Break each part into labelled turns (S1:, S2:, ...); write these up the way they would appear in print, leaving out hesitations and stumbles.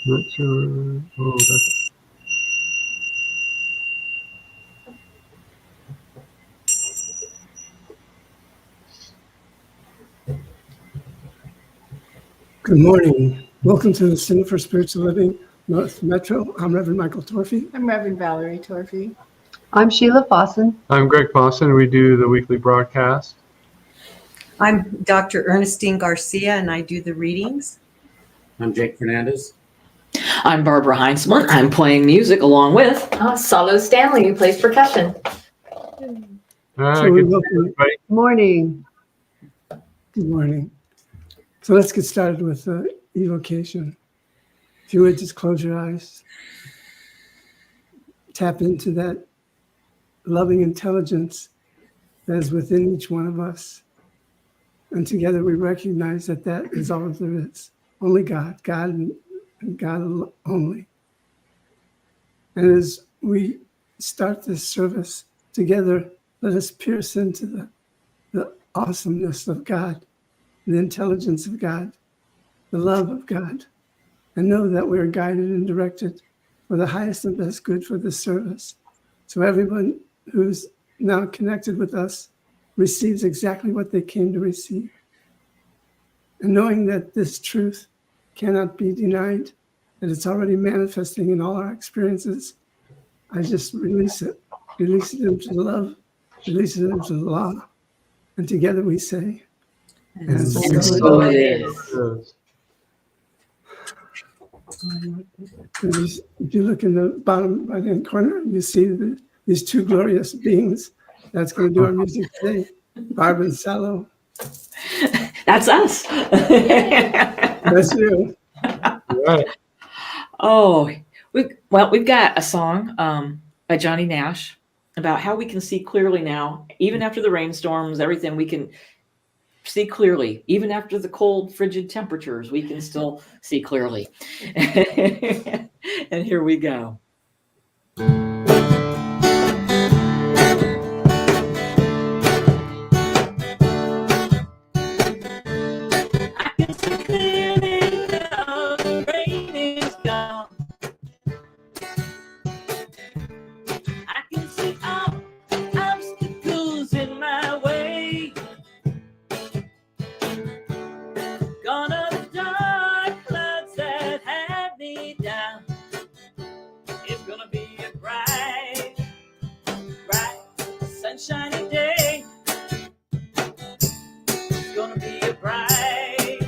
S1: Not sure. Oh, that's
S2: Good morning. Welcome to the Center for Spiritual Living North Metro. I'm Reverend Michael Torfey.
S3: I'm Reverend Valerie Torfey.
S4: I'm Sheila Fawson.
S1: I'm Greg Pawson. We do the weekly broadcast.
S5: I'm Dr. Ernestine Garcia, and I do the readings.
S6: I'm Jake Fernandez.
S7: I'm Barbara Heinzman. I'm playing music along with
S8: Salo Stanley, who plays percussion.
S1: All right,
S2: So we
S1: good
S2: welcome-
S1: everybody.
S4: Morning.
S2: Good morning. So let's get started with evocation. If you would just close your eyes, tap into that loving intelligence that is within each one of us. And together we recognize that that is all there is. Only God, God and God only. And as we start this service together, let us pierce into the awesomeness of God, the intelligence of God, the love of God, and know that we are guided and directed for the highest and best good for this service. So everyone who's now connected with us receives exactly what they came to receive. And knowing that this truth cannot be denied, that it's already manifesting in all our experiences, I just release it into love, release it into the law. And together we say,
S5: And
S7: so it is.
S2: If you look in the bottom right-hand corner, you see these two glorious beings. That's going to do our music today, Barbara and Salo.
S7: That's us.
S2: That's you.
S1: All right.
S7: Oh, we've got a song by Johnny Nash about how we can see clearly now, even after the rainstorms, everything, we can see clearly. Even after the cold, frigid temperatures, we can still see clearly. And here we go. I can see clearly now, the rain is gone. I can see all obstacles in my way. Gone are the dark clouds that had me down. It's gonna be a bright, sunshiny day. It's gonna be a bright,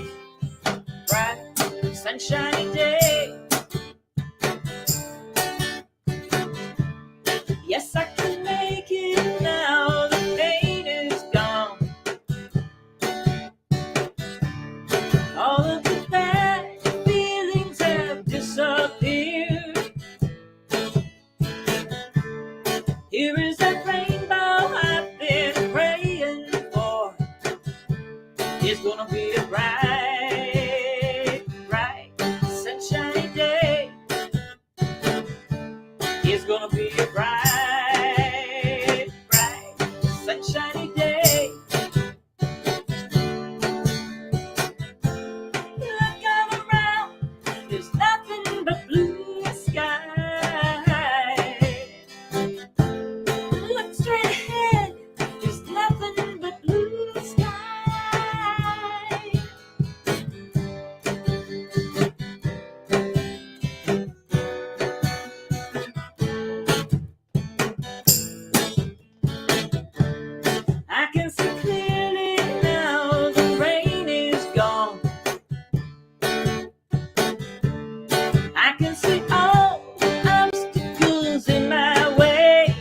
S7: sunshiny day. Yes, I can make it now. The pain is gone. All of the bad feelings have disappeared. Here is that rainbow I've been praying for. It's gonna be a bright, sunshiny day. It's gonna be a bright, sunshiny day. Look all around, there's nothing but blue sky. Look straight ahead, there's nothing but blue sky. I can see clearly now, the rain is gone. I can see all obstacles in my way.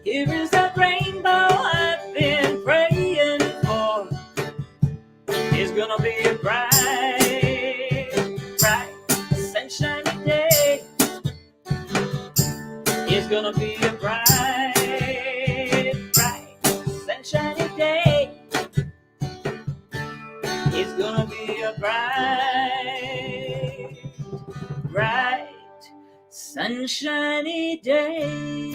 S7: Here is that rainbow I've been praying for. It's gonna be a bright, sunshiny day. It's gonna be a bright, sunshiny day. It's gonna be a bright, sunshiny day.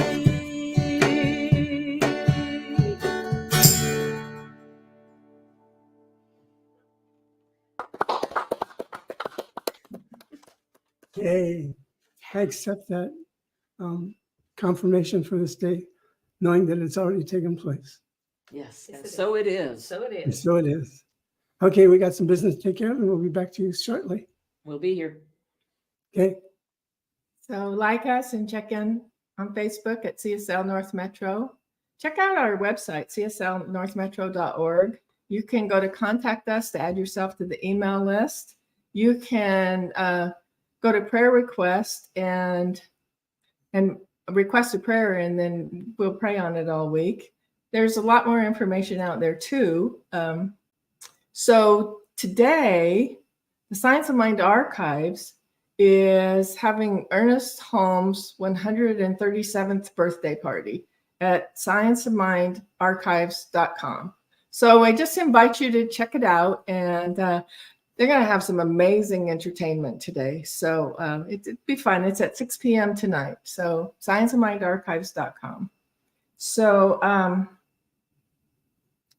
S2: Yay. I accept that confirmation for this day, knowing that it's already taken place.
S7: Yes,
S8: Yes,
S7: and
S8: it
S7: so it is.
S8: So it
S2: And
S8: is.
S2: so it is. Okay, we got some business to take care of, and we'll be back to you shortly.
S7: We'll be here.
S2: Okay.
S3: So like us and check in on Facebook at CSL North Metro. Check out our website, cslnorthmetro.org. You can go to contact us to add yourself to the email list. You can go to prayer request and request a prayer, and then we'll pray on it all week. There's a lot more information out there too. So today, the Science of Mind Archives is having Ernest Holmes' 137th birthday party at scienceofmindarchives.com. So I just invite you to check it out, and they're going to have some amazing entertainment today. So it'd be fun. It's at 6 p.m. tonight. So scienceofmindarchives.com. So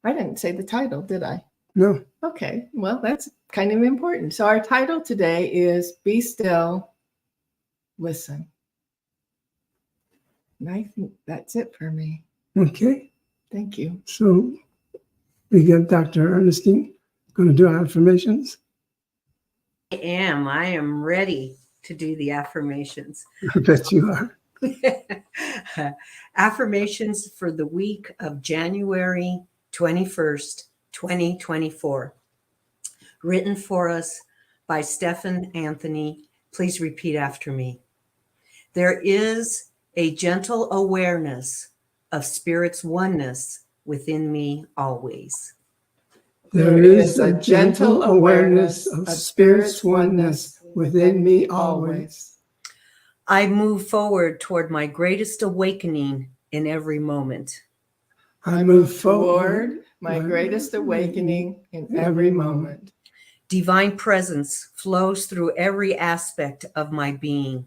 S3: I didn't say the title, did I?
S2: No.
S3: Okay, well, that's kind of important. So our title today is Be Still, Listen. And I think that's it for me.
S2: Okay.
S3: Thank you.
S2: So we get Dr. Ernestine going to do our affirmations.
S5: I am ready to do the affirmations.
S2: I bet you are.
S5: Affirmations for the week of January 21st, 2024. Written for us by Stephen Anthony. Please repeat after me. There is a gentle awareness of Spirit's oneness within me always.
S2: There is a gentle awareness of Spirit's oneness within me always.
S5: I move forward toward my greatest awakening in every moment.
S2: I move forward
S3: Toward my greatest awakening in every moment.
S5: Divine presence flows through every aspect of my being.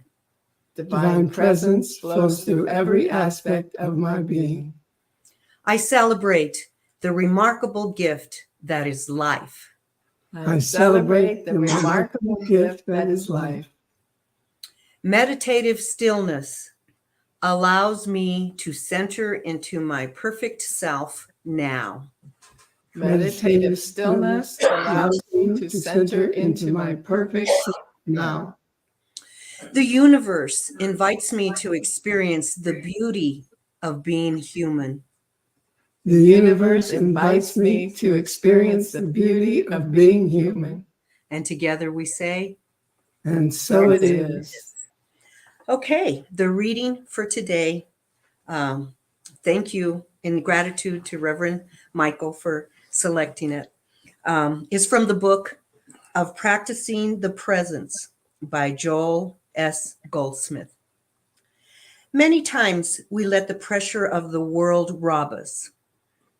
S2: Divine presence flows through every aspect of my being.
S5: I celebrate the remarkable gift that is life.
S2: I celebrate the remarkable gift that is life.
S5: Meditative stillness allows me to center into my perfect self now.
S3: Meditative stillness allows me to center into my perfect self now.
S5: The universe invites me to experience the beauty of being human.
S2: The universe invites me to experience the beauty of being human.
S5: And together we say,
S2: And so it is.
S5: okay, the reading for today. Thank you in gratitude to Reverend Michael for selecting it. Is from the book of Practicing the Presence by Joel S. Goldsmith. Many times we let the pressure of the world rob us,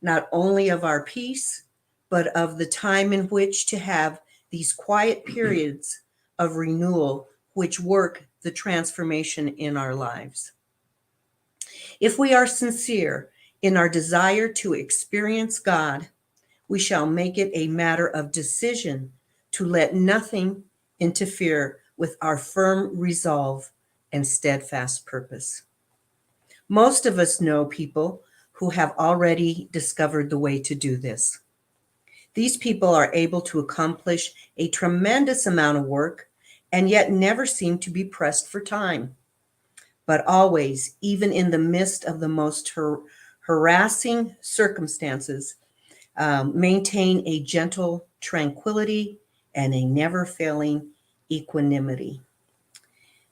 S5: not only of our peace, but of the time in which to have these quiet periods of renewal which work the transformation in our lives. If we are sincere in our desire to experience God, we shall make it a matter of decision to let nothing interfere with our firm resolve and steadfast purpose. Most of us know people who have already discovered the way to do this. These people are able to accomplish a tremendous amount of work and yet never seem to be pressed for time, but always, even in the midst of the most harassing circumstances, maintain a gentle tranquility and a never-failing equanimity.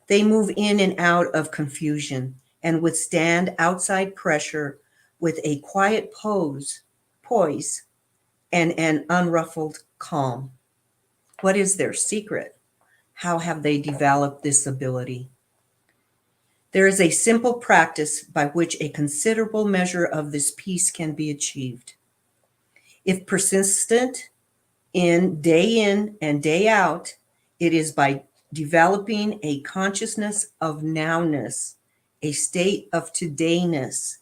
S5: They move in and out of confusion and withstand outside pressure with a quiet poise, and an unruffled calm. What is their secret? How have they developed this ability? There is a simple practice by which a considerable measure of this peace can be achieved. If persistent in and day out, it is by developing a consciousness of nowness, a state of todayness.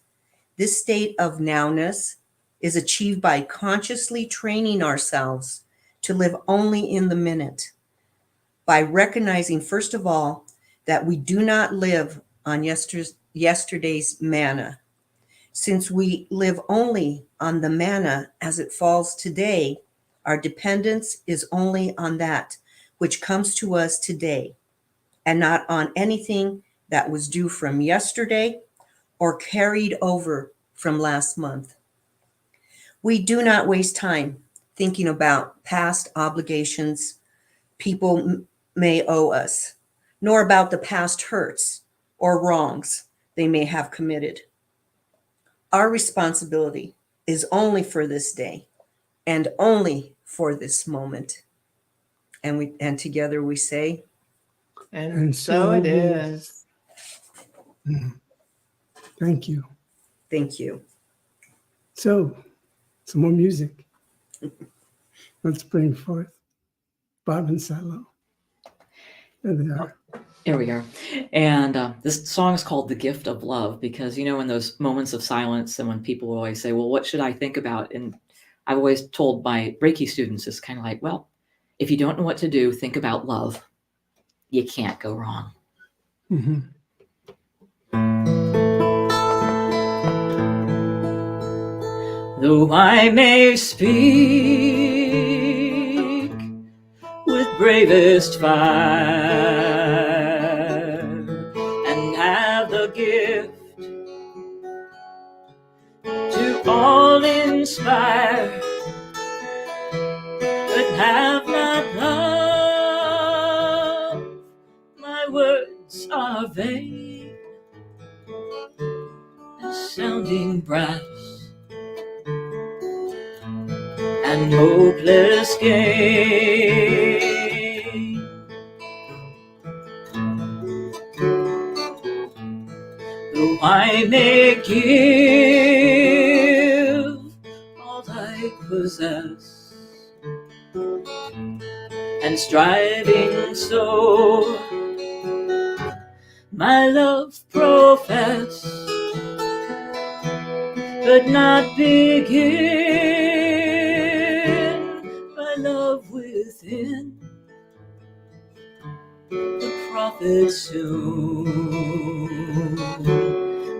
S5: This state of nowness is achieved by consciously training ourselves to live only in the minute, by recognizing, first of all, that we do not live on yesterday's manna. Since we live only on the manna as it falls today, our dependence is only on that which comes to us today, and not on anything that was due from yesterday or carried over from last month. We do not waste time thinking about past obligations people may owe us, nor about the past hurts or wrongs they may have committed. Our responsibility is only for this day and only for this moment. And together we say,
S3: And so it is.
S2: Thank you.
S5: thank you.
S2: So, some more music. Let's bring forth Bob and Salo. There they are.
S7: Here we are. And this song is called The Gift of Love because, in those moments of silence and when people always say, well, what should I think about? And I've always told my Reiki students, it's kind of like, well, if you don't know what to do, think about love. You can't go wrong.
S2: Mm-hmm.
S7: Though I may speak with bravest fire and have the gift to all inspire, but have not love, my words are vain as sounding brass and hopeless gain. Though I may give all I possess, and striving so my love profess, but not begin my love within, the prophet soon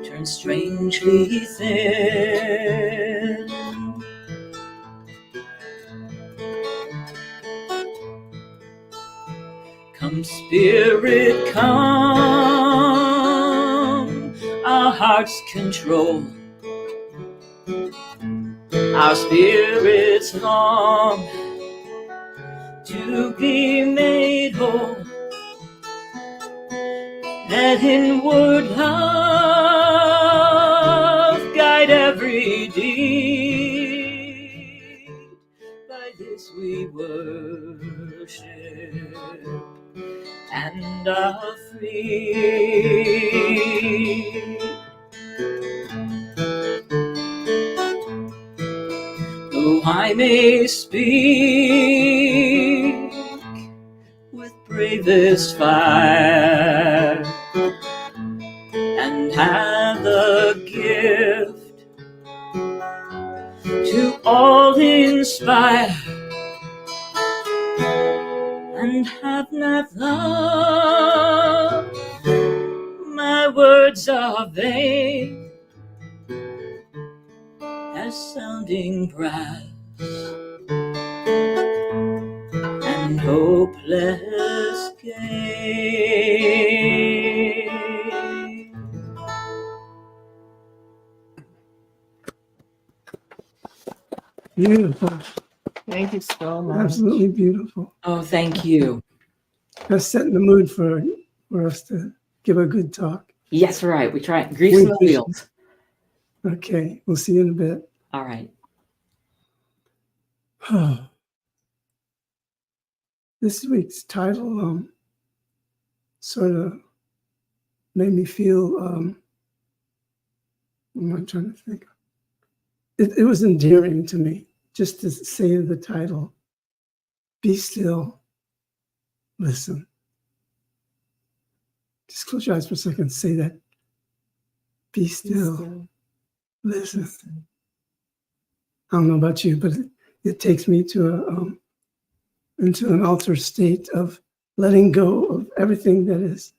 S7: turns strangely thin. Come, Spirit, come, our hearts control. Our spirits long to be made whole. Let inward love guide every deed. By this we worship and are free. Though I may speak with bravest fire and have the gift to all inspire, and have not love, my words are vain as sounding brass and hopeless gain.
S2: Beautiful.
S3: Thank you so much.
S2: Absolutely beautiful.
S7: Oh, thank you.
S2: That's setting the mood for us to give a good talk.
S7: Yes, right. We try greasing the wheels.
S2: Okay, we'll see you in a bit.
S7: All right.
S2: This week's title sort of made me feel, what am I trying to think? It was endearing to me just to say the title, Be Still, Listen. Just close your eyes for a second, say that. Be still, listen. I don't know about you, but it takes me to into an altered state of letting go of everything that is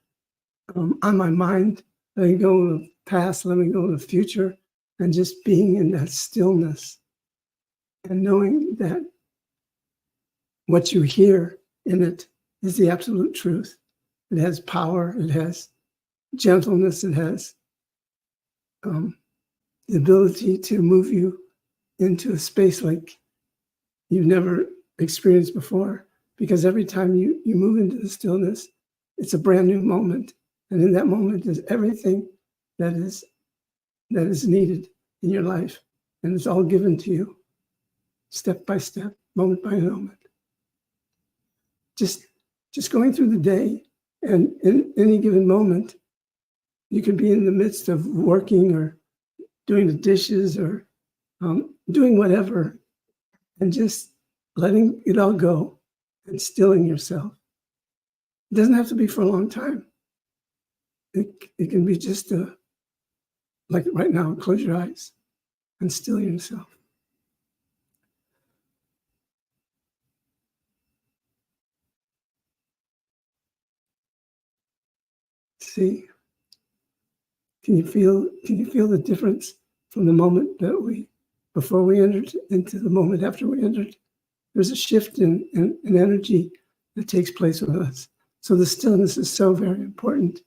S2: on my mind, letting go of the past, letting go of the future, and just being in that stillness and knowing that what you hear in it is the absolute truth. It has power, it has gentleness, it has the ability to move you into a space like you've never experienced before. Because every time you move into the stillness, it's a brand new moment. And in that moment is everything that is needed in your life. And it's all given to you, step by step, moment by moment. Just going through the day, and in any given moment, you could be in the midst of working or doing the dishes or doing whatever, and just letting it all go and stilling yourself. It doesn't have to be for a long time. It can be just like right now, close your eyes and still yourself. See, can you feel the difference from the moment that before we entered into the moment after we entered? There's a shift in energy that takes place with us. So the stillness is so very important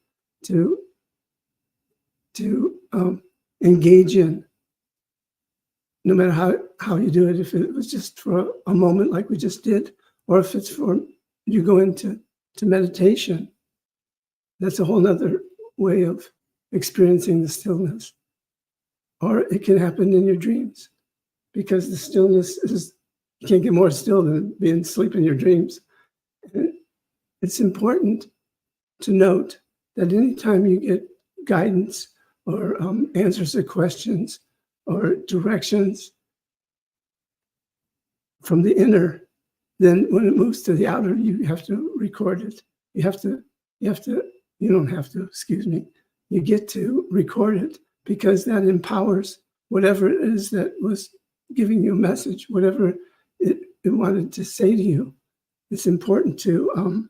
S2: to engage in, no matter how you do it. If it was just for a moment like we just did, or if it's for you go into meditation, that's a whole other way of experiencing the stillness. Or it can happen in your dreams, because the stillness is, you can't get more still than being asleep in your dreams. And it's important to note that anytime you get guidance or answers to questions or directions from the inner, then when it moves to the outer, you have to record it. You get to record it, because that empowers whatever it is that was giving you a message, whatever it wanted to say to you. It's important to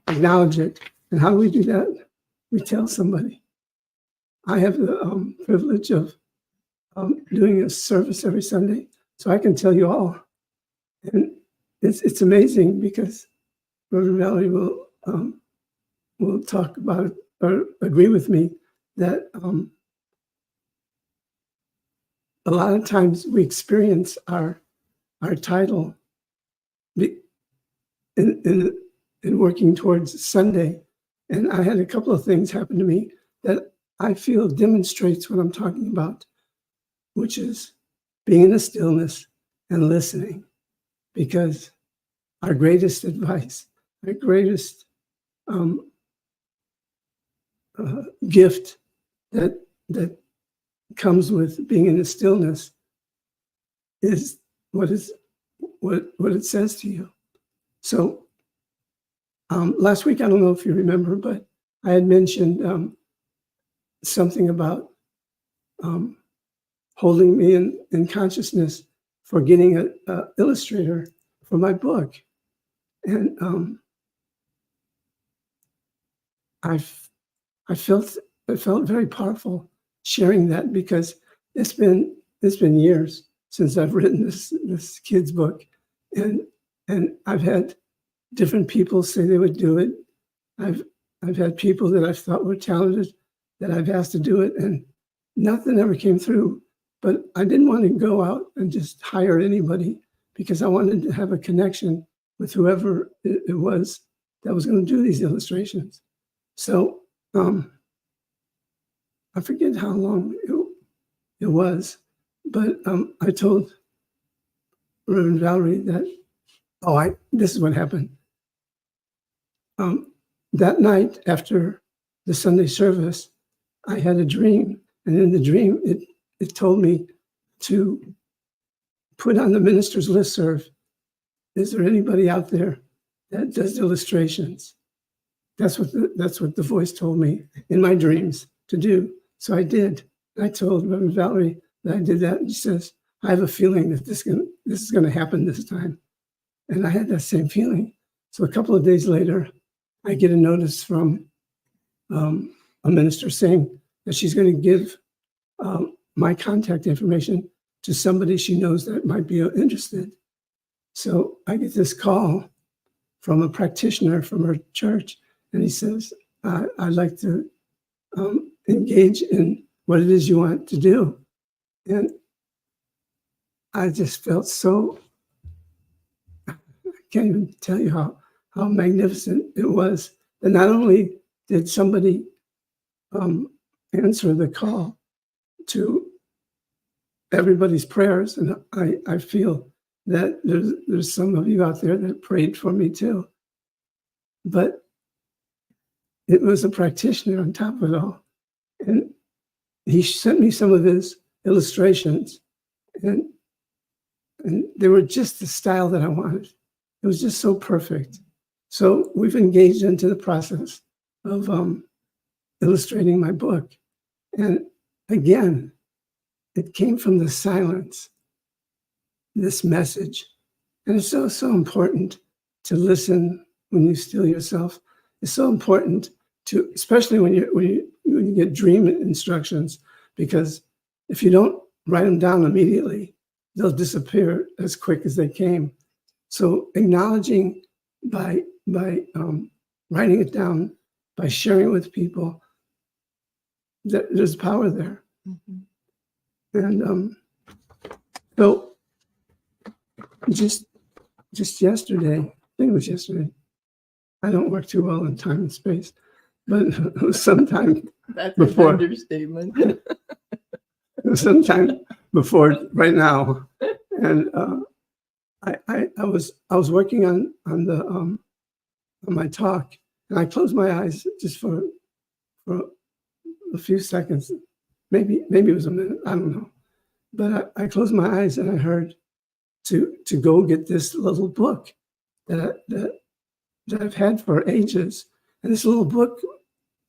S2: acknowledge it. And how do we do that? We tell somebody. I have the privilege of doing a service every Sunday, so I can tell you all. And it's amazing, because Reverend Valerie will talk about it, or agree with me that a lot of times we experience our title in working towards Sunday. And I had a couple of things happen to me that I feel demonstrates what I'm talking about, which is being in a stillness and listening. Because our greatest advice, our greatest gift that comes with being in a stillness is what it says to you. So last week, I don't know if you remember, but I had mentioned something about holding me in consciousness for getting an illustrator for my book. And I felt very powerful sharing that, because it's been years since I've written this kid's book, and I've had different people say they would do it. I've had people that I thought were talented that I've asked to do it, and nothing ever came through. But I didn't want to go out and just hire anybody, because I wanted to have a connection with whoever it was that was going to do these illustrations. So I forget how long it was, but I told Reverend Valerie that, this is what happened. That night after the Sunday service, I had a dream, and in the dream, it told me to put on the minister's listserv, is there anybody out there that does illustrations? That's what the voice told me in my dreams to do. So I did. I told Reverend Valerie that I did that, and she says, I have a feeling that this is going to happen this time. And I had that same feeling. So a couple of days later, I get a notice from a minister saying that she's going to give my contact information to somebody she knows that might be interested. So I get this call from a practitioner from her church, and he says, I'd like to engage in what it is you want to do. And I just felt so, I can't even tell you how magnificent it was. And not only did somebody answer the call to everybody's prayers, and I feel that there's some of you out there that prayed for me too, but it was a practitioner on top of it all. And he sent me some of his illustrations, and they were just the style that I wanted. It was just so perfect. So we've engaged into the process of illustrating my book. And again, it came from the silence, this message. And it's so important to listen when you still yourself. It's so important to, especially when you get dream instructions, because if you don't write them down immediately, they'll disappear as quick as they came. So acknowledging by writing it down, by sharing it with people, that there's power there. Mm-hmm. And so just yesterday, I think it was yesterday, I don't work too well in time and space, but it was sometime
S3: That's
S2: before.
S3: an understatement.
S2: It was sometime before right now, and I was working on my talk, and I closed my eyes just for a few seconds, maybe it was a minute, I don't know, but I closed my eyes and I heard to go get this little book that I've had for ages, and this little book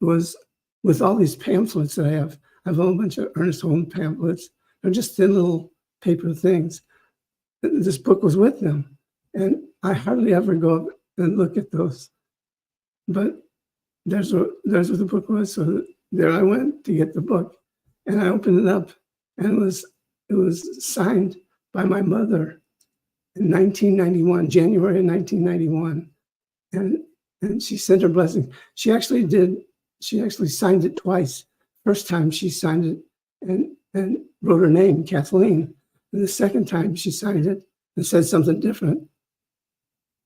S2: was with all these pamphlets that I have. I have a whole bunch of Ernest Holmes pamphlets. They're just thin little paper things. This book was with them, and I hardly ever go up and look at those. But there's what the book was. So there I went to get the book, and I opened it up, and it was signed by my mother in 1991, January 1991, and she sent her blessing. She actually signed it twice. First time she signed it and wrote her name, Kathleen. And the second time she signed it and said something different.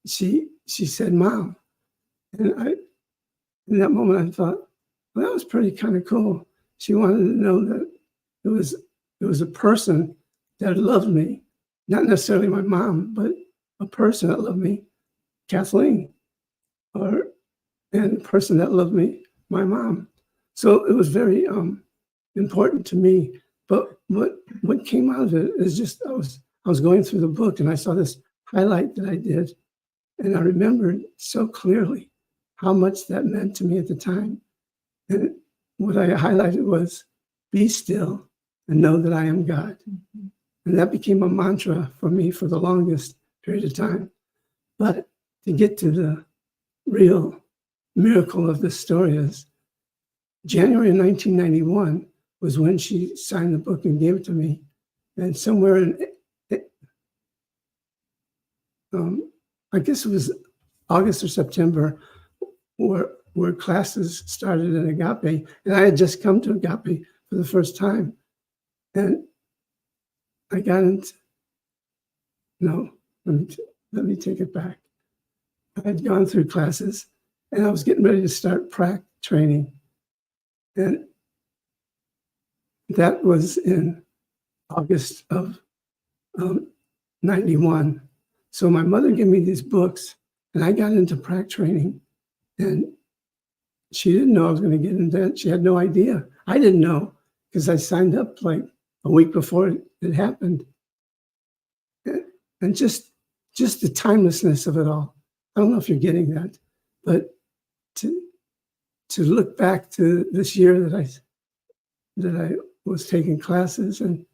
S2: She said, Mom. And in that moment I thought, well, that was pretty kind of cool. She wanted to know that it was a person that loved me, not necessarily my mom, but a person that loved me, Kathleen, and a person that loved me, my mom. So it was very important to me. But what came out of it is just I was going through the book, and I saw this highlight that I did, and I remembered so clearly how much that meant to me at the time. And what I highlighted was, be still and know that I am God. Mm-hmm. And that became a mantra for me for the longest period of time. But to get to the real miracle of this story is January 1991 was when she signed the book and gave it to me. And somewhere in, I guess it was August or September, where classes started at Agape. And I had just come to Agape for the first time. And I got into, no, let me take it back. I had gone through classes, and I was getting ready to start prac training. And that was in August of 91. So my mother gave me these books, and I got into prac training, and she didn't know I was going to get into that. She had no idea. I didn't know, because I signed up like a week before it happened. And just the timelessness of it all. I don't know if you're getting that, but to look back to this year that I was taking classes and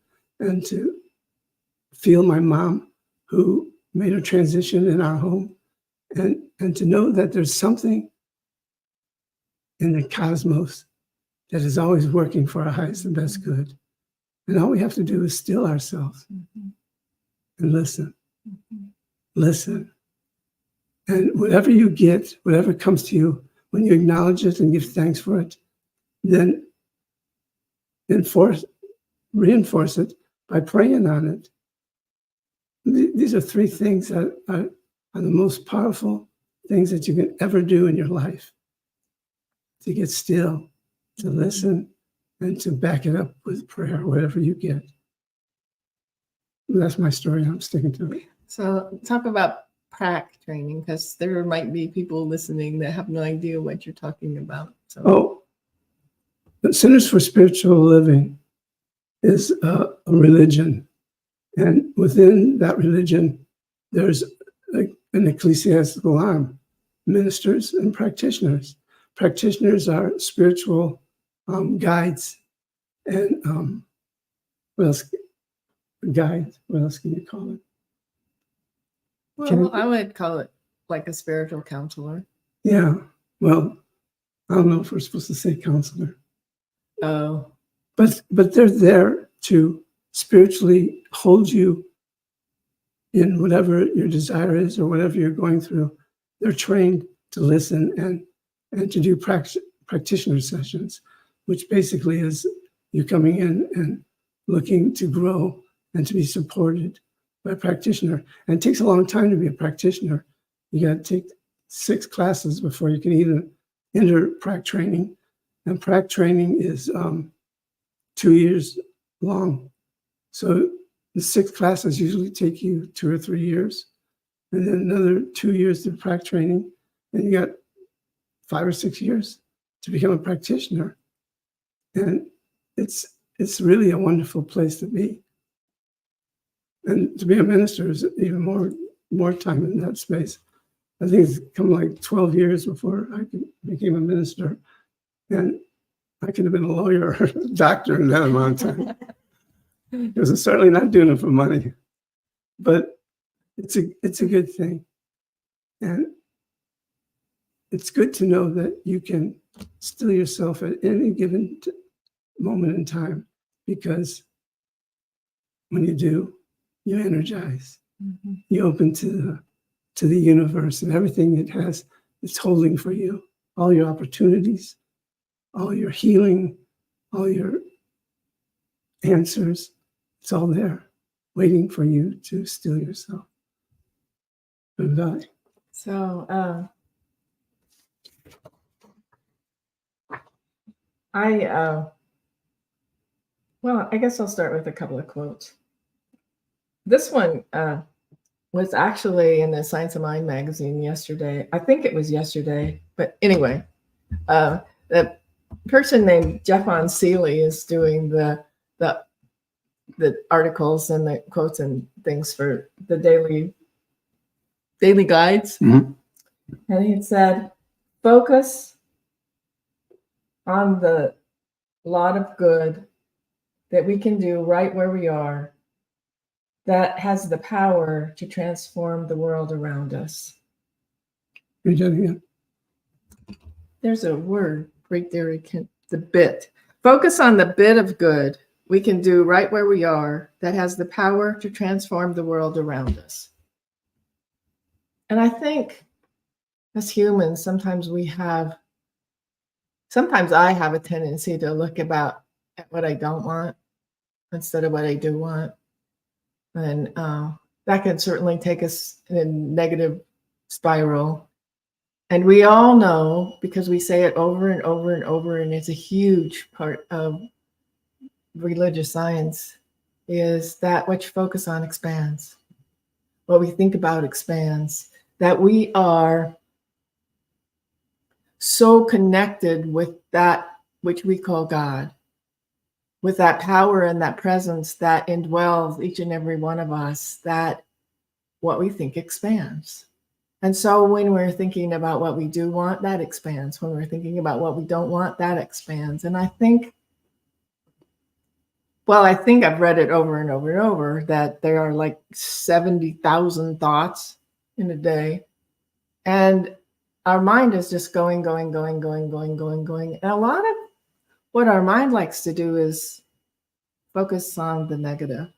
S2: to feel my mom, who made a transition in our home, and to know that there's something in the cosmos that is always working for our highest and best good. And all we have to do is still ourselves and listen. Listen. And whatever you get, whatever comes to you, when you acknowledge it and give thanks for it, then reinforce it by praying on it. These are three things that are the most powerful things that you can ever do in your life. To get still, to listen, and to back it up with prayer, whatever you get. That's my story. I'm sticking to it.
S3: So talk about PRAC training, because there might be people listening that have no idea what you're talking about. So
S2: The Centers for Spiritual Living is a religion. And within that religion, there's an ecclesiastical arm, ministers and practitioners. Practitioners are spiritual guides. And what else? Guides. What else can you call it?
S3: well, I would call it like a spiritual counselor.
S2: Yeah. Well, I don't know if we're supposed to say counselor.
S3: Oh,
S2: But they're there to spiritually hold you in whatever your desire is or whatever you're going through. They're trained to listen and to do practitioner sessions, which basically is you coming in and looking to grow and to be supported by a practitioner. And it takes a long time to be a practitioner. You got to take 6 classes before you can even enter prac training. And prac training is 2 years long. So the 6 classes usually take you 2 or 3 years, and then another 2 years to prac training, and you got 5 or 6 years to become a practitioner. And it's really a wonderful place to be. And to be a minister is even more time in that space. I think it's come like 12 years before I became a minister. And I could have been a lawyer or a doctor in that amount of time. Because I'm certainly not doing it for money. But it's a good thing. And it's good to know that you can still yourself at any given moment in time, because when you do, you energize. You open to the universe and everything it has, it's holding for you. All your opportunities, all your healing, all your answers, it's all there, waiting for you to still yourself. And
S3: so well, I guess I'll start with a couple of quotes. This one was actually in the Science of Mind magazine yesterday. I think it was yesterday, but anyway, the person named Jeffon Seeley is doing the articles and the quotes and things for the daily guides.
S2: Mhm.
S3: And he said, focus on the lot of good that we can do right where we are that has the power to transform the world around us.
S2: read that again.
S3: There's a word right there. The bit. Focus on the bit of good we can do right where we are that has the power to transform the world around us. And I think as humans, sometimes I have a tendency to look at what I don't want instead of what I do want. And that can certainly take us in a negative spiral. And we all know, because we say it over and over and over, and it's a huge part of religious science, is that what you focus on expands. What we think about expands. That we are so connected with that which we call God, with that power and that presence that indwells each and every one of us, that what we think expands. And so when we're thinking about what we do want, that expands. When we're thinking about what we don't want, that expands. And I think well, I think I've read it over and over and over that there are like 70,000 thoughts in a day. And our mind is just going. And a lot of what our mind likes to do is focus on the negative,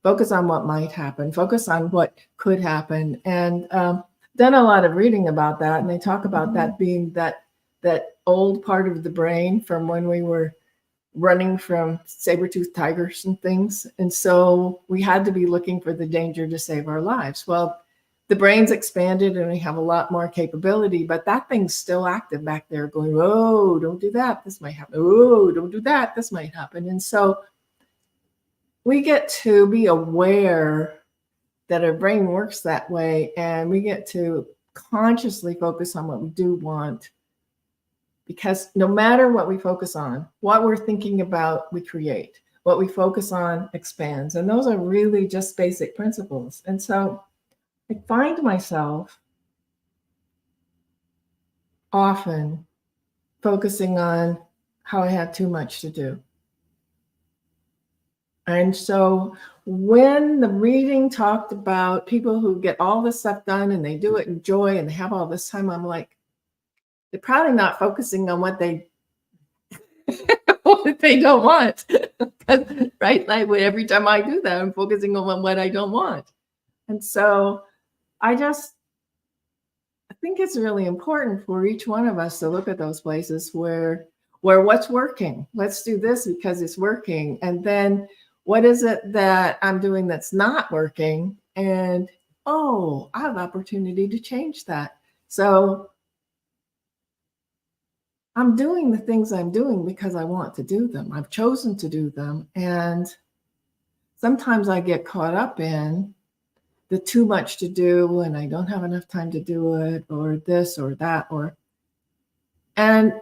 S3: focus on what might happen, focus on what could happen. And done a lot of reading about that. And they talk about that being that old part of the brain from when we were running from saber-toothed tigers and things. And so we had to be looking for the danger to save our lives. Well, the brain's expanded and we have a lot more capability, but that thing's still active back there going, oh, don't do that. This might happen. Oh, don't do that. This might happen. And so we get to be aware that our brain works that way, and we get to consciously focus on what we do want. Because no matter what we focus on, what we're thinking about, we create. What we focus on expands. And those are really just basic principles. And so I find myself often focusing on how I have too much to do. And so when the reading talked about people who get all this stuff done and they do it in joy and they have all this time, I'm like, they're probably not focusing on what they what they don't want. Right? Like every time I do that, I'm focusing on what I don't want. And so I think it's really important for each one of us to look at those places where what's working. Let's do this because it's working. And then what is it that I'm doing that's not working? And oh, I have opportunity to change that. So I'm doing the things I'm doing because I want to do them. I've chosen to do them. And sometimes I get caught up in the too much to do and I don't have enough time to do it, or this or that, and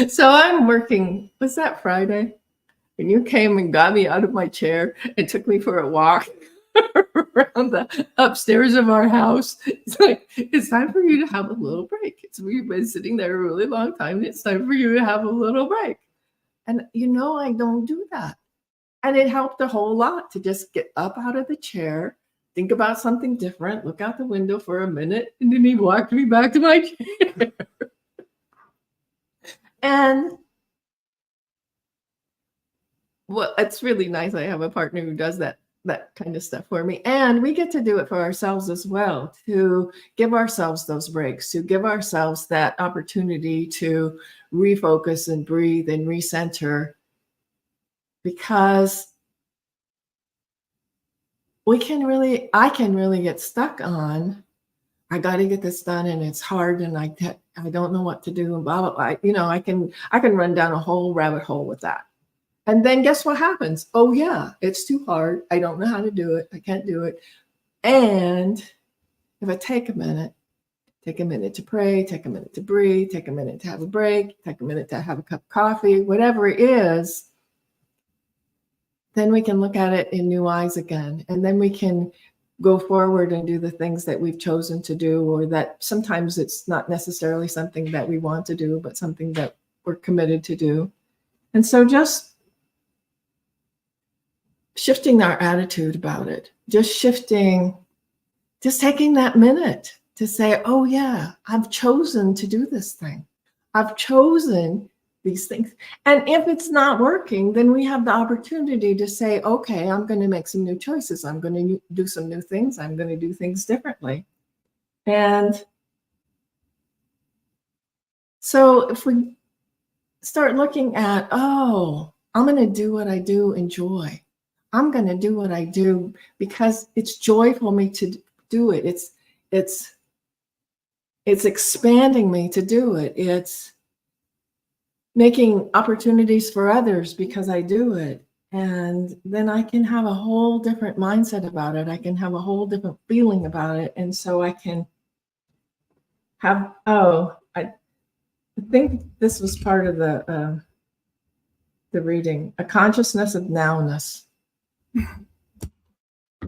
S3: so I'm working. Was that Friday? When you came and got me out of my chair and took me for a walk around the upstairs of our house. It's like, it's time for you to have a little break. We've been sitting there a really long time. It's time for you to have a little break. And I don't do that. And it helped a whole lot to just get up out of the chair, think about something different, look out the window for a minute, and then he walked me back to my chair. And well, it's really nice. I have a partner who does that kind of stuff for me. And we get to do it for ourselves as well, to give ourselves those breaks, to give ourselves that opportunity to refocus and breathe and recenter. Because I can really get stuck on, I got to get this done and it's hard and I don't know what to do and blah, blah, blah. I can run down a whole rabbit hole with that. And then guess what happens? Oh yeah, it's too hard. I don't know how to do it. I can't do it. And if I take a minute to pray, take a minute to breathe, take a minute to have a break, take a minute to have a cup of coffee, whatever it is, then we can look at it in new eyes again. And then we can go forward and do the things that we've chosen to do, or that sometimes it's not necessarily something that we want to do, but something that we're committed to do. And so just shifting our attitude about it, just taking that minute to say, oh yeah, I've chosen to do this thing. I've chosen these things. And if it's not working, then we have the opportunity to say, okay, I'm going to make some new choices. I'm going to do some new things. I'm going to do things differently. And so if we start looking at, oh, I'm going to do what I do enjoy. I'm going to do what I do because it's joyful me to do it. It's expanding me to do it. It's making opportunities for others because I do it. And then I can have a whole different mindset about it. I can have a whole different feeling about it. And so I can have, I think this was part of the reading, a consciousness of nowness.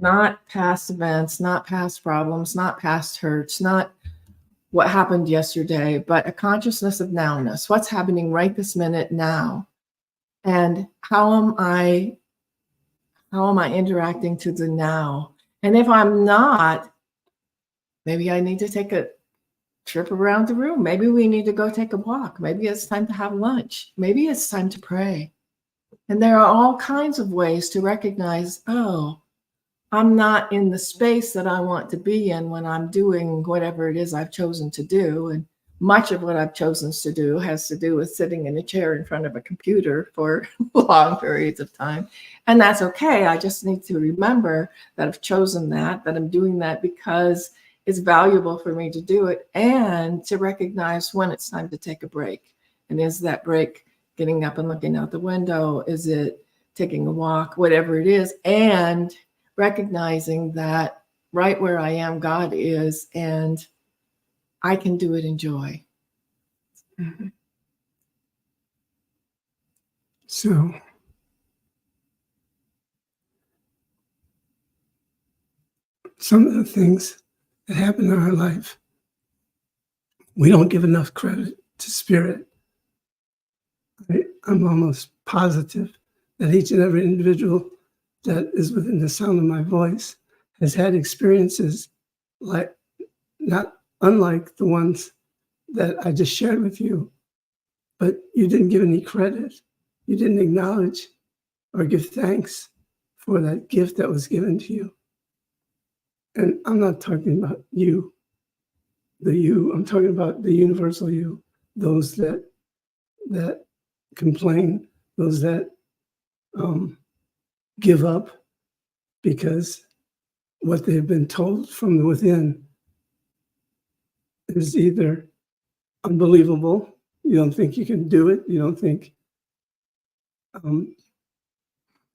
S3: Not past events, not past problems, not past hurts, not what happened yesterday, but a consciousness of nowness. What's happening right this minute now? And how am I interacting to the now? And if I'm not, maybe I need to take a trip around the room. Maybe we need to go take a walk. Maybe it's time to have lunch. Maybe it's time to pray. And there are all kinds of ways to recognize, oh, I'm not in the space that I want to be in when I'm doing whatever it is I've chosen to do. And much of what I've chosen to do has to do with sitting in a chair in front of a computer for long periods of time. And that's okay. I just need to remember that I've chosen that I'm doing that because it's valuable for me to do it, and to recognize when it's time to take a break. And is that break getting up and looking out the window? Is it taking a walk? Whatever it is. And recognizing that right where I am, God is, and I can do it in joy.
S2: So some of the things that happen in our life, we don't give enough credit to Spirit. I'm almost positive that each and every individual that is within the sound of my voice has had experiences like not unlike the ones that I just shared with you, but you didn't give any credit. You didn't acknowledge or give thanks for that gift that was given to you. And I'm not talking about you, the you. I'm talking about the universal you, those that complain, those that give up because what they've been told from the within is either unbelievable, you don't think you can do it, you don't think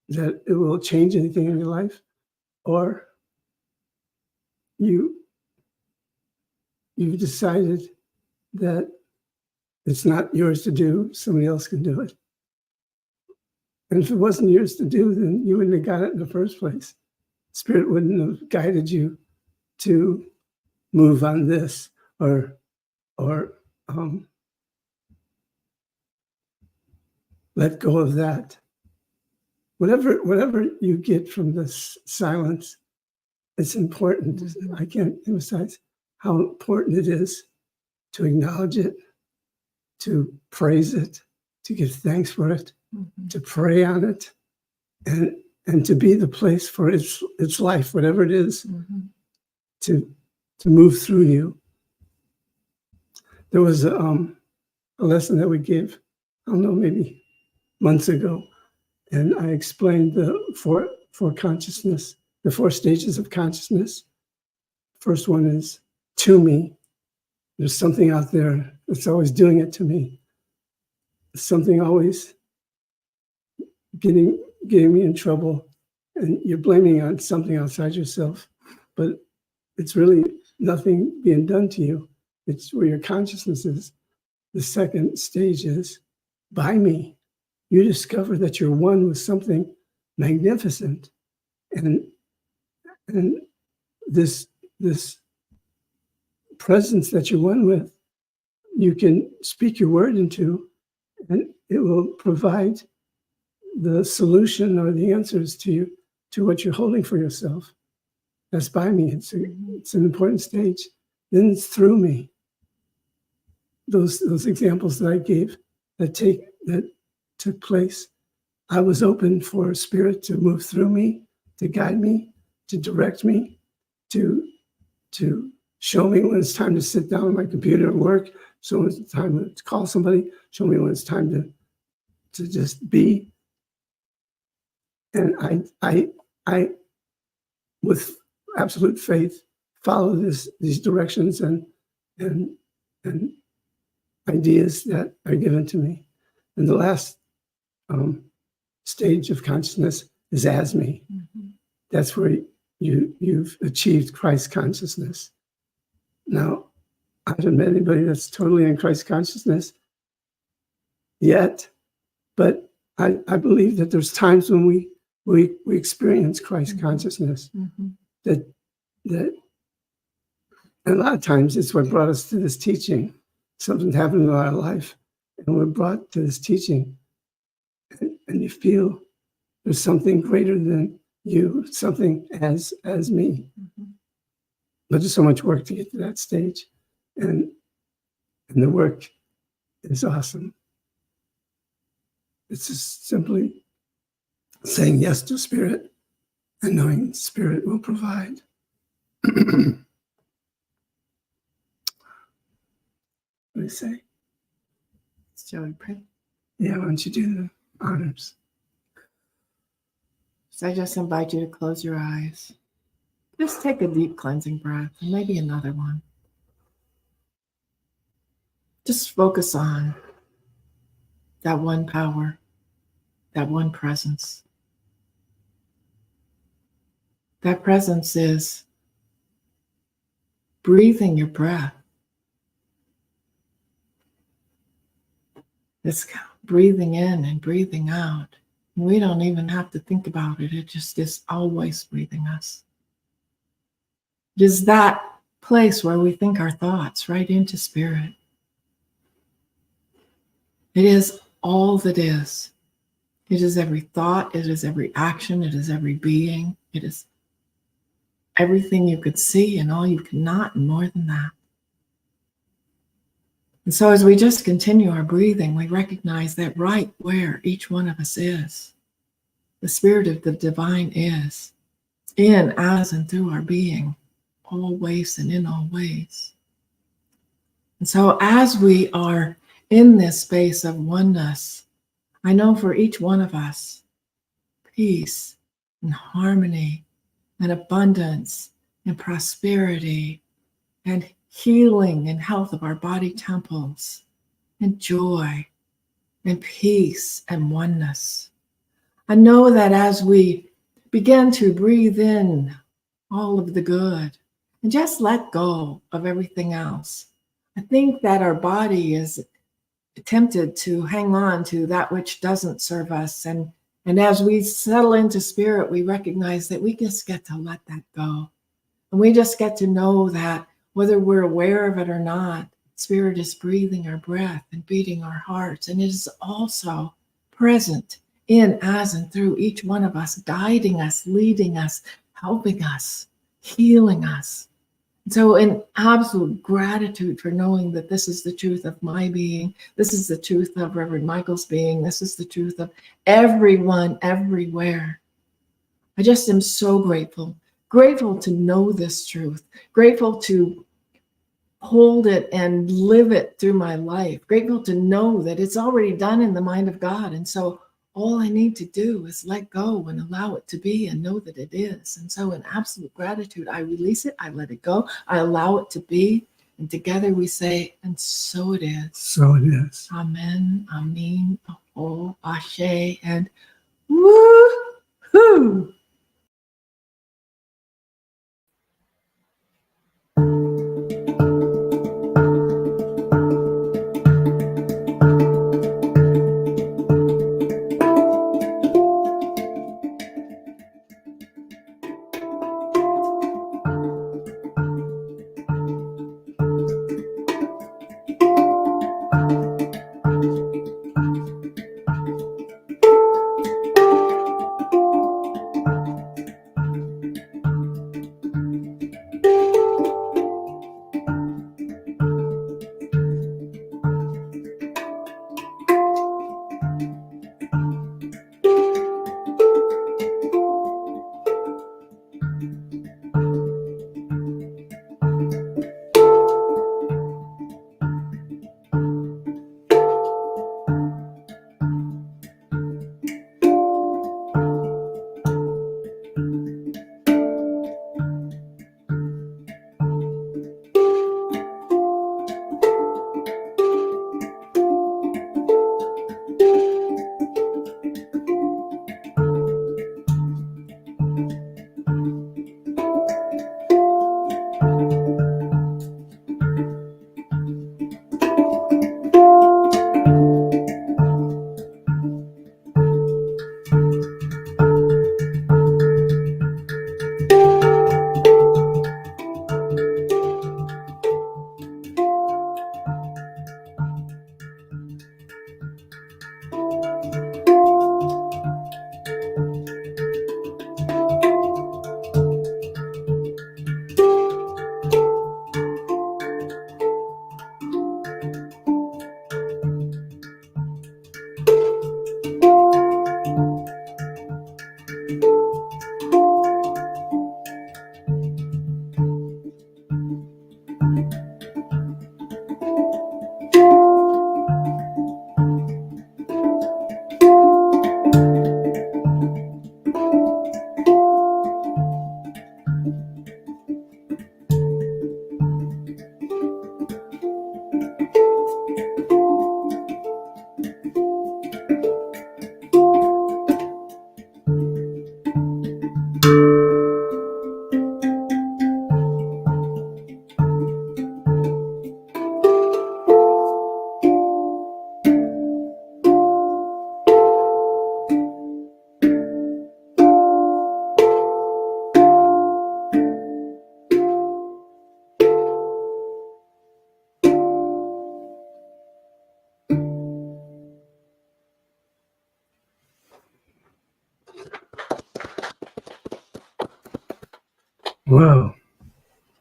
S2: that it will change anything in your life, or you've decided that it's not yours to do, somebody else can do it. And if it wasn't yours to do, then you wouldn't have got it in the first place. Spirit wouldn't have guided you to move on this or let go of that. Whatever you get from this silence, it's important. I can't emphasize how important it is to acknowledge it, to praise it, to give thanks for it, to pray on it, and to be the place for its life, whatever it is, to move through you. There was a lesson that we gave, I don't know, maybe months ago, and I explained the four consciousness, the 4 stages of consciousness. First one is to me. There's something out there that's always doing it to me. Something always getting me in trouble, and you're blaming on something outside yourself, but it's really nothing being done to you. It's where your consciousness is. The second stage is by me. You discover that you're one with something magnificent, and this presence that you're one with, you can speak your word into, and it will provide the solution or the answers to what you're holding for yourself. That's by me. It's an important stage. Then it's through me. Those examples that I gave that took place, I was open for Spirit to move through me, to guide me, to direct me, to show me when it's time to sit down on my computer and work, show me when it's time to call somebody, show me when it's time to just be. And I with absolute faith, follow these directions and ideas that are given to me. And the last stage of consciousness is as me. That's where you've achieved Christ consciousness. Now, I haven't met anybody that's totally in Christ consciousness yet, but I believe that there's times when we experience Christ consciousness. That and a lot of times it's what brought us to this teaching. Something happened in our life, and we're brought to this teaching. and you feel there's something greater than you, something as me. But there's so much work to get to that stage, and the work is awesome. It's just simply saying yes to Spirit and knowing Spirit will provide. What do you say?
S3: Shall we pray?
S2: Yeah, why don't you do the honors?
S3: So I just invite you to close your eyes. Just take a deep cleansing breath and maybe another one. Just focus on that one power, that one presence. That presence is breathing your breath. It's breathing in and breathing out. We don't even have to think about it. It just is always breathing us. It is that place where we think our thoughts right into Spirit. It is all that is. It is every thought. It is every action. It is every being. It is everything you could see and all you cannot, and more than that. And so as we just continue our breathing, we recognize that right where each one of us is, the Spirit of the divine is, in, as, and through our being, always and in all ways. And so as we are in this space of oneness, I know for each one of us, peace and harmony and abundance and prosperity and healing and health of our body temples and joy and peace and oneness. I know that as we begin to breathe in all of the good and just let go of everything else, I think that our body is tempted to hang on to that which doesn't serve us. And as we settle into Spirit, we recognize that we just get to let that go. And we just get to know that whether we're aware of it or not, Spirit is breathing our breath and beating our hearts. And it is also present in, as, and through each one of us, guiding us, leading us, helping us, healing us. And so in absolute gratitude for knowing that this is the truth of my being, this is the truth of Reverend Michael's being, this is the truth of everyone, everywhere. I just am so grateful to know this truth, grateful to hold it and live it through my life, grateful to know that it's already done in the mind of God. And so all I need to do is let go and allow it to be and know that it is. And so in absolute gratitude, I release it, I let it go, I allow it to be. And together we say, and so it is.
S2: So it is.
S3: Amen, amen, oh, ashe, and woo-hoo.
S2: Wow.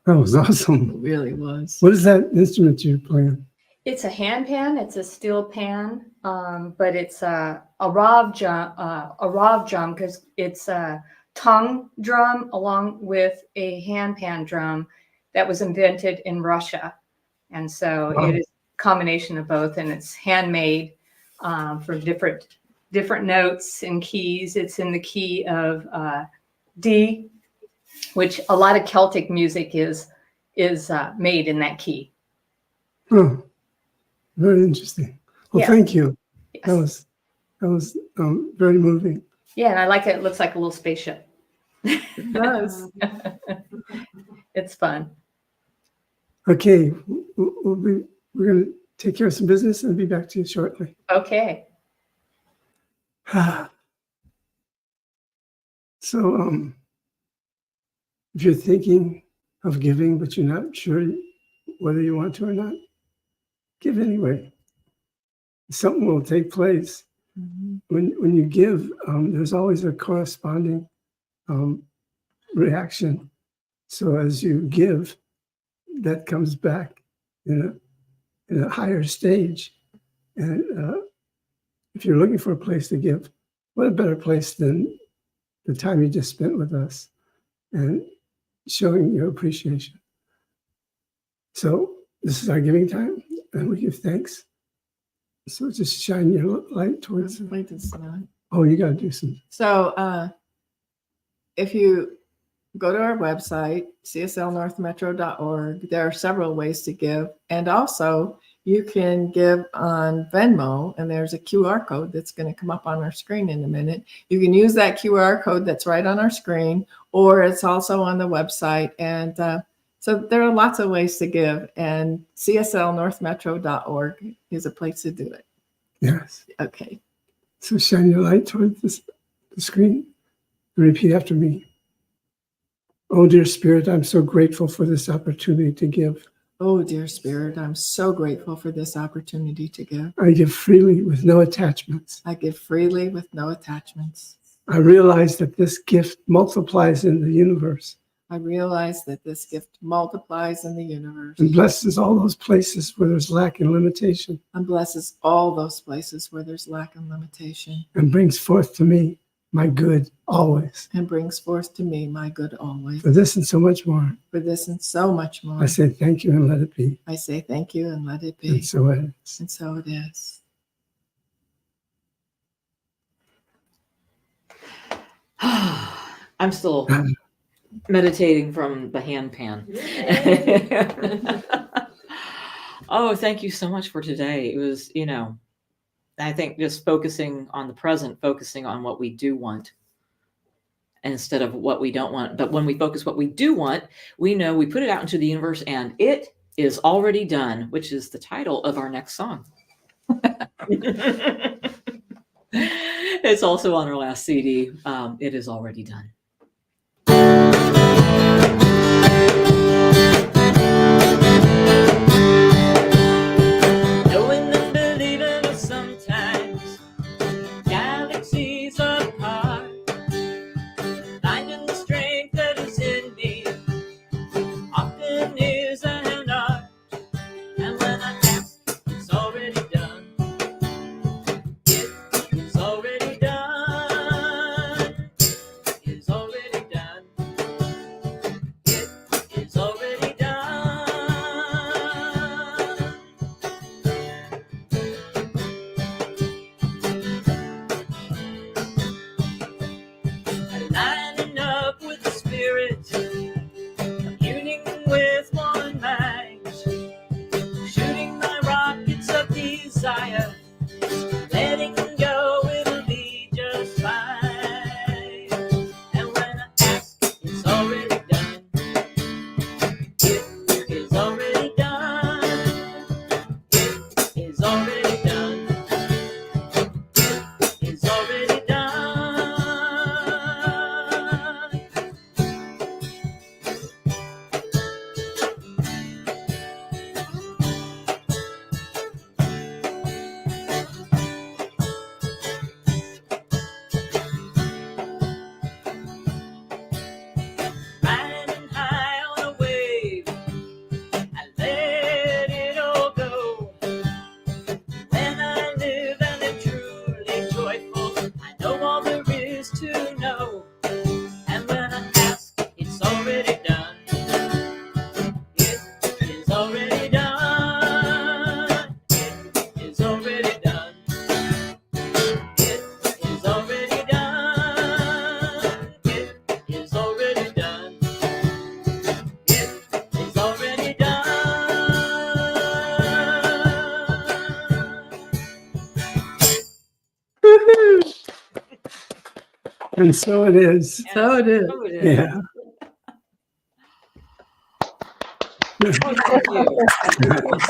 S2: That was
S3: It
S2: awesome.
S3: really was.
S2: What is that instrument you're playing?
S8: It's a hand pan. It's a steel pan, but it's a rav drum because it's a tongue drum along with a hand pan drum that was invented in Russia, and so
S2: Wow.
S8: it is a combination of both, and it's handmade for different notes and keys. It's in the key of D, which a lot of Celtic music is made in that key.
S2: Oh, very interesting. Well,
S8: Yeah.
S2: thank you.
S8: Yes.
S2: That was very moving.
S8: Yeah, and I like it. It looks like a little spaceship.
S3: It does.
S8: It's fun.
S2: Okay, we're going to take care of some business and be back to you shortly.
S8: Okay.
S2: So, if you're thinking of giving, but you're not sure whether you want to or not, give anyway. Something will take place.
S3: Mhm.
S2: When you give, there's always a corresponding reaction. So as you give, that comes back in a higher stage. And if you're looking for a place to give, what a better place than the time you just spent with us and showing your appreciation. So this is our giving time, and we give thanks. So just shine your light towards.
S3: Wait, it's not.
S2: Oh, you got to do some.
S3: So if you go to our website, cslnorthmetro.org, there are several ways to give. And also, you can give on Venmo, and there's a QR code that's going to come up on our screen in a minute. You can use that QR code that's right on our screen, or it's also on the website. And so there are lots of ways to give, and cslnorthmetro.org is a place to do it.
S2: Yes.
S3: Okay.
S2: So shine your light towards the screen and repeat after me. Oh, dear Spirit, I'm so grateful for this opportunity to give.
S3: Oh, dear Spirit, I'm so grateful for this opportunity to give.
S2: I give freely with no attachments.
S3: I give freely with no attachments.
S2: I realize that this gift multiplies in the universe
S3: I realize that this gift multiplies in the universe
S2: and blesses all those places where there's lack and limitation
S3: and blesses all those places where there's lack and limitation
S2: and brings forth to me my good always.
S3: and brings forth to me my good always.
S2: For this and so much more,
S3: For this and so much more,
S2: I say thank you and let it be.
S3: I say thank you and let it be.
S2: And so it is.
S3: And so it is.
S7: I'm still meditating from the hand pan. Oh, thank you so much for today. It was, I think just focusing on the present, focusing on what we do want instead of what we don't want. But when we focus what we do want, we know we put it out into the universe and it is already done, which is the title of our next song. It's also on our last CD. It is already done. Knowing and believing of sometimes galaxies apart, finding the strength that is in me often is an art. And when I ask, it's already done. It is already done. It is
S2: And so it is.
S3: So it is.
S7: So it is.
S2: Yeah.
S7: Oh,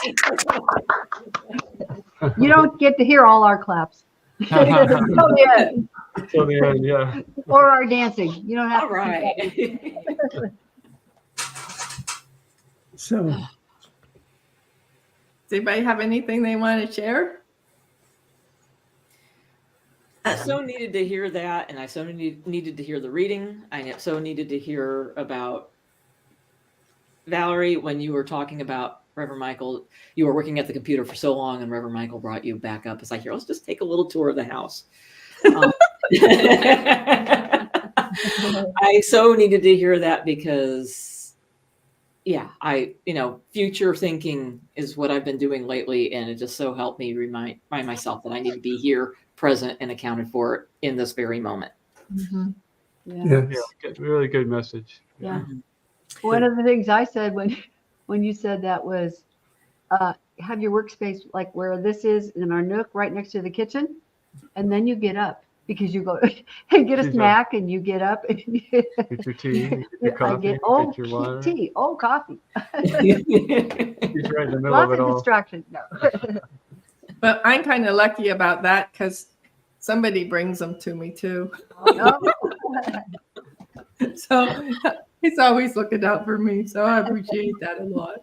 S7: thank you.
S4: You don't get to hear all our claps.
S1: Till
S4: yeah.
S1: the end, yeah.
S4: Or our dancing. You don't have
S7: All
S4: to.
S7: right.
S2: So
S3: Does anybody have anything they want to share?
S7: I so needed to hear that, and I so needed to hear the reading. I so needed to hear about Valerie when you were talking about Reverend Michael. You were working at the computer for so long, and Reverend Michael brought you back up. It's like, here, let's just take a little tour of the house. I so needed to hear that because, yeah, future thinking is what I've been doing lately, and it just so helped me remind myself that I need to be here, present, and accounted for in this very moment.
S4: Yeah.
S2: yes.
S1: Yeah, really good message.
S4: Yeah. One of the things I said when you said that was have your workspace like where this is in our nook right next to the kitchen, and then you get up because you go and get a snack and you get up and
S1: Get your tea, you get your coffee,
S4: get
S1: get your water.
S4: tea, coffee.
S1: He's right in the middle
S4: Lots
S1: of it
S4: of
S1: all.
S4: distractions. No.
S3: But I'm kind of lucky about that because somebody brings them to me too.
S4: No.
S3: So he's always looking out for me. So I appreciate that a lot.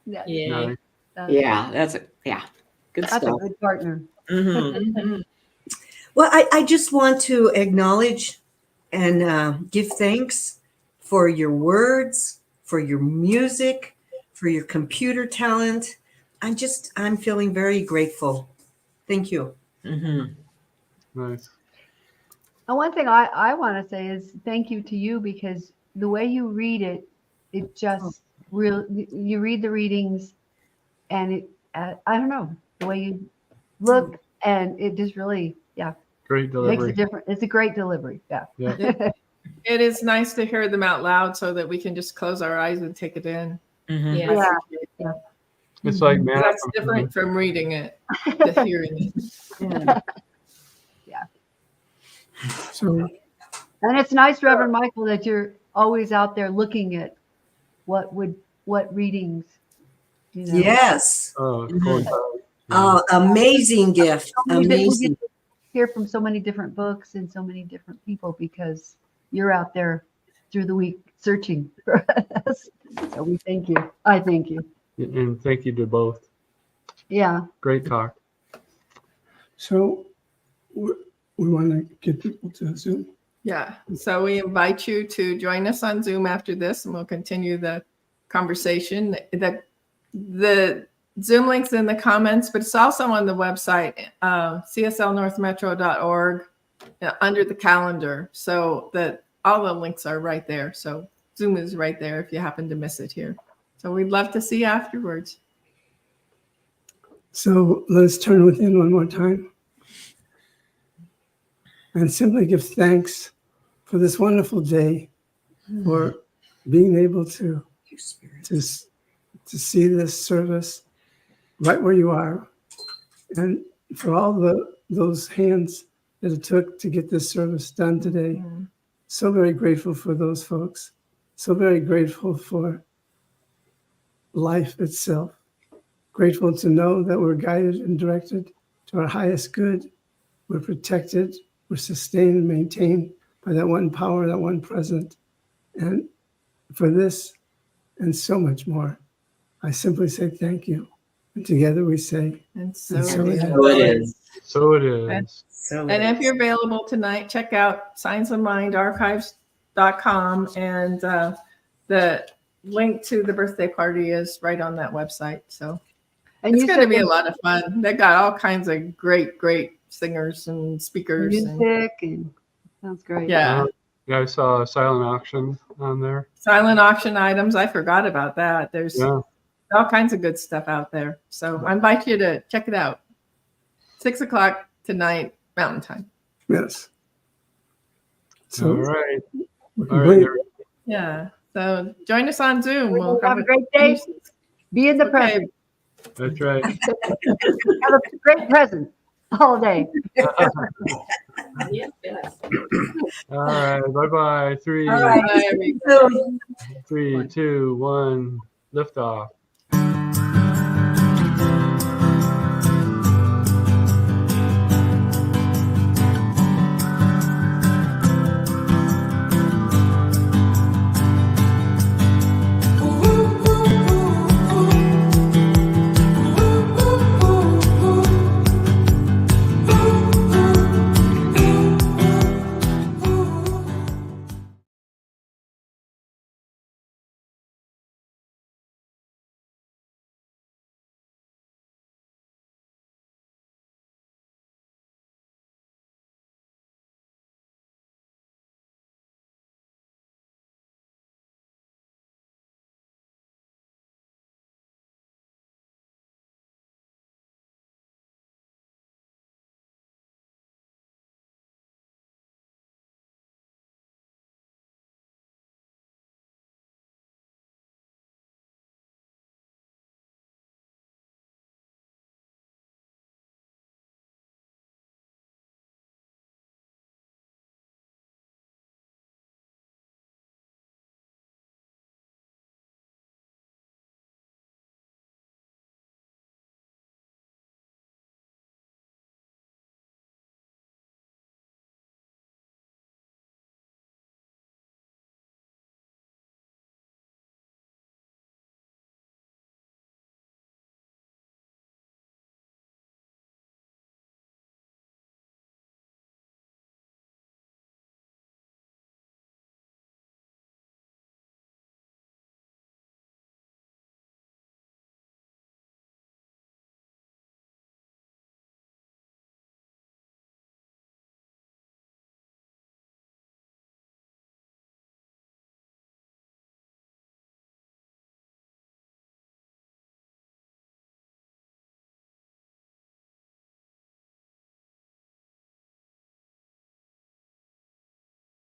S4: Yeah.
S7: Yeah,
S1: Nice.
S7: yeah, good
S4: That's a
S7: stuff.
S4: good partner.
S7: Mhm.
S5: Well, I just want to acknowledge and give thanks for your words, for your music, for your computer talent. I'm feeling very grateful. Thank you.
S7: Mhm.
S1: Nice.
S4: And one thing I want to say is thank you to you because the way you read it, it just you read the readings and it, I don't know, the way you look and it just really,
S1: Great
S4: makes
S1: delivery.
S4: a difference. It's a great delivery. Yeah.
S1: Yeah.
S3: It is nice to hear them out loud so that we can just close our eyes and take it in.
S7: Mhm.
S3: I
S4: Yeah.
S3: appreciate that.
S1: It's like man.
S3: That's different from reading it to hearing it.
S2: So
S4: And it's nice, Reverend Michael, that you're always out there looking at what readings,
S5: Yes.
S1: Oh,
S7: Mhm.
S1: cool.
S5: Amazing gift.
S4: We get
S5: Amazing.
S4: to hear from so many different books and so many different people because you're out there through the week searching for us. So we thank you. I thank you.
S1: And thank you to both.
S4: Yeah.
S1: Great talk.
S2: so we want to get people to Zoom.
S3: Yeah. So we invite you to join us on Zoom after this and we'll continue the conversation. The Zoom link's in the comments, but it's also on the website, cslnorthmetro.org under the calendar. So that all the links are right there. So Zoom is right there if you happen to miss it here. So we'd love to see you afterwards.
S2: So let's turn within one more time and simply give thanks for this wonderful day, for being able to see this service right where you are, and for all those hands that it took to get this service done today. So very grateful for those folks. So very grateful for life itself. Grateful to know that we're guided and directed to our highest good. We're protected, we're sustained and maintained by that one power, that one present. And for this and so much more, I simply say thank you. And together we say,
S3: And so,
S2: And so
S3: it
S2: it
S3: is.
S2: is.
S7: So it is.
S1: So it is.
S5: So
S3: And if you're available tonight, check out signsofmindarchives.com and the link to the birthday party is right on that website. So
S4: And
S3: it's
S4: you
S3: going to
S4: said
S3: be a lot of fun. They got all kinds of great singers and speakers. And,
S4: music and sounds great.
S3: yeah.
S1: Yeah, I saw a silent auction on there.
S3: Silent auction items. I forgot about that. There's
S1: Yeah.
S3: all kinds of good stuff out there. So I invite you to check it out. 6:00 tonight, Mountain Time.
S2: yes.
S1: All
S2: So
S1: right.
S2: we
S1: All right.
S2: wait.
S1: everybody.
S3: Yeah. So join us on Zoom. We'll
S4: Have a great day. Be in the
S3: Okay.
S4: present.
S1: That's right.
S4: Have a great present. all day.
S7: Yes, yes.
S1: All right. Bye-bye. Three,
S5: All right.
S3: Bye, everybody.
S1: 3, 2, 1, lift off.